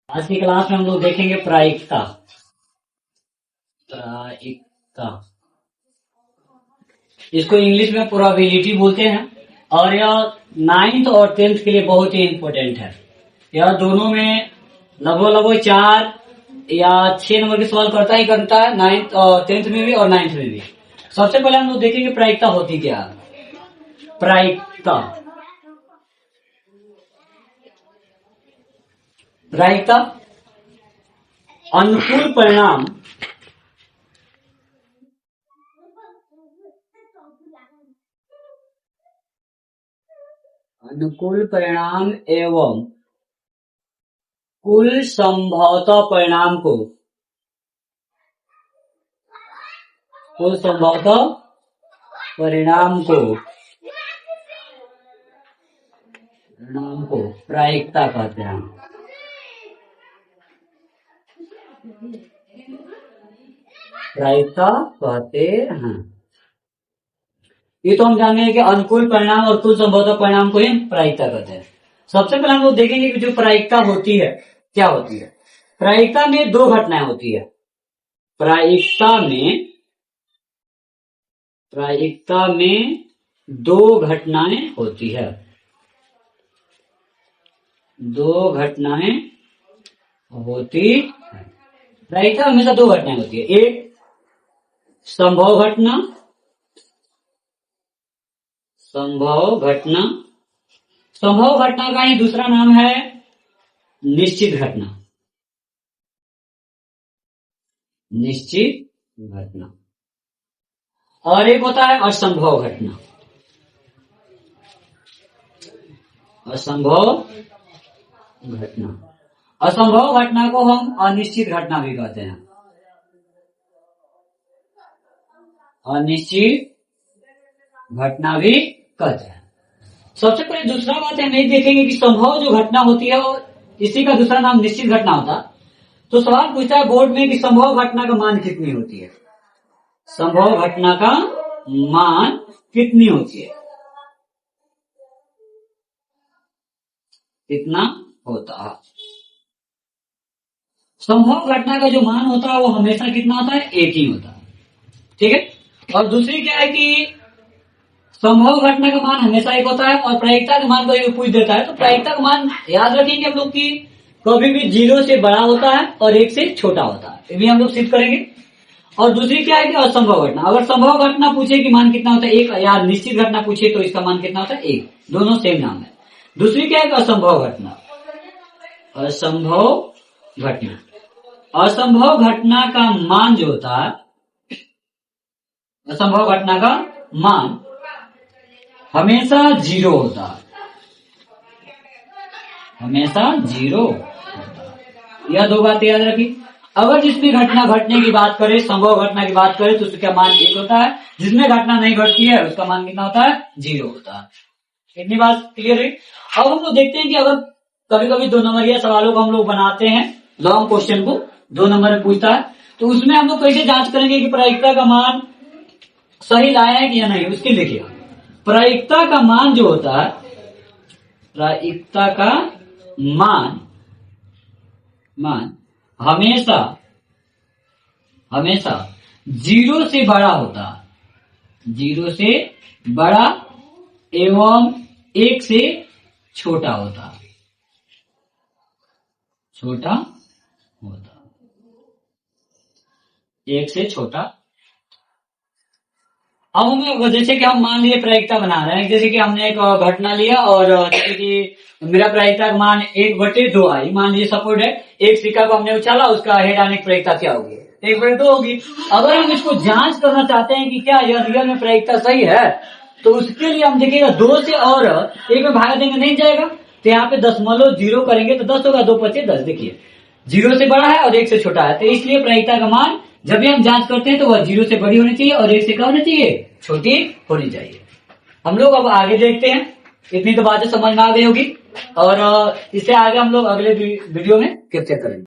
आज की क्लास में हम लोग देखेंगे प्रायिकता। प्रायिकता इसको इंग्लिश में प्रोबेबिलिटी बोलते हैं और यह 9th और 10th के लिए बहुत ही इम्पोर्टेंट है। यह दोनों में लगभग 4 या 6 नंबर के सवाल करता ही करता है, 9th और 10th में भी और 9th में भी। सबसे पहले हम लोग देखेंगे प्रायिकता होती क्या है। प्रायिकता प्रायिकता अनुकूल परिणाम एवं कुल संभवतः परिणाम को प्रायिकता कहते हैं। प्रायिकता कहते हैं। ये तो हम जानेंगे कि अनुकूल परिणाम और कुल संभवतः परिणाम को ही प्रायिकता कहते हैं। सबसे पहले हम लोग देखेंगे कि जो प्रायिकता होती है क्या होती है। प्रायिकता में 2 घटनाएं होती है। प्रायिकता में 2 घटनाएं होती है। 2 घटनाएं होती है। प्रायिकता हमेशा 2 घटनाएं होती है। एक संभव घटना का ही दूसरा नाम है निश्चित घटना। और एक होता है असंभव घटना। असंभव घटना को हम अनिश्चित घटना भी कहते हैं। सबसे पहले दूसरा बात हम ये देखेंगे कि संभव जो घटना होती है इसी का दूसरा नाम निश्चित घटना होता। तो सवाल पूछता है बोर्ड में कि संभव घटना का मान कितनी होती है। संभव घटना का मान कितनी होती है, कितना होता है। संभव घटना का जो मान होता है वो हमेशा कितना होता है, 1 ही होता है। ठीक है। और दूसरी क्या है कि संभव घटना का मान हमेशा 1 होता है और प्रायिकता का मान कोई पूछ देता है तो प्रायिकता का मान याद रखेंगे हम लोग की कभी भी 0 से बड़ा होता है और 1 से छोटा होता है। ये भी हम लोग सिद्ध करेंगे। और दूसरी क्या है कि असंभव घटना। अगर संभव घटना पूछे कि मान कितना होता है 1 या निश्चित घटना पूछे तो इसका मान कितना होता है 1। दोनों सेम नाम है। दूसरी क्या है कि असंभव घटना का मान जो होता है, असंभव घटना का मान हमेशा 0 होता है। यह 2 बातें याद रखी। अगर जिसमें घटना घटने की बात करें, संभव घटना की बात करें तो उसका मान 1 होता है। जिसमें घटना नहीं घटती है उसका मान कितना होता है, 0 होता है। इतनी बात क्लियर है। अब हम लोग देखते हैं कि अगर कभी कभी 2 नंबरिया सवालों को हम लोग बनाते हैं, लॉन्ग क्वेश्चन को 2 नंबर में पूछता है तो उसमें हम लोग कैसे जांच करेंगे कि प्रायिकता का मान सही लाया है कि या नहीं। उसके लिए प्रायिकता का मान जो होता है, प्रायिकता का मान हमेशा 0 से बड़ा होता है। 0 से बड़ा एवं 1 से छोटा होता है। 1 से छोटा। अब हमें जैसे कि हम मान लिए प्रायिकता बना रहे हैं, जैसे कि हमने एक घटना लिया और जैसे कि मेरा प्रायिकता का मान 1/2 आई। मान लीजिए सपोर्ट है, एक सिक्का को हमने उछाला, उसका हेड आने की प्रायिकता क्या होगी, 1/2 होगी। अगर हम इसको जांच करना चाहते हैं कि क्या यह रियल में प्रायिकता सही है तो उसके लिए हम देखिएगा 2 से और 1 में भाग देंगे, नहीं जाएगा तो यहाँ पे 0 करेंगे तो 10 होगा। 2 × 5 = 10। देखिए 0 से बड़ा है और 1 से छोटा है तो इसलिए प्रायिकता का मान जब भी हम जांच करते हैं तो वह 0 से बड़ी होनी चाहिए और 1 से क्या होनी चाहिए, छोटी होनी चाहिए। हम लोग अब आगे देखते हैं। इतनी तो बातें समझ में आ गई होगी और इससे आगे हम लोग अगले वीडियो में कैप्चर करेंगे।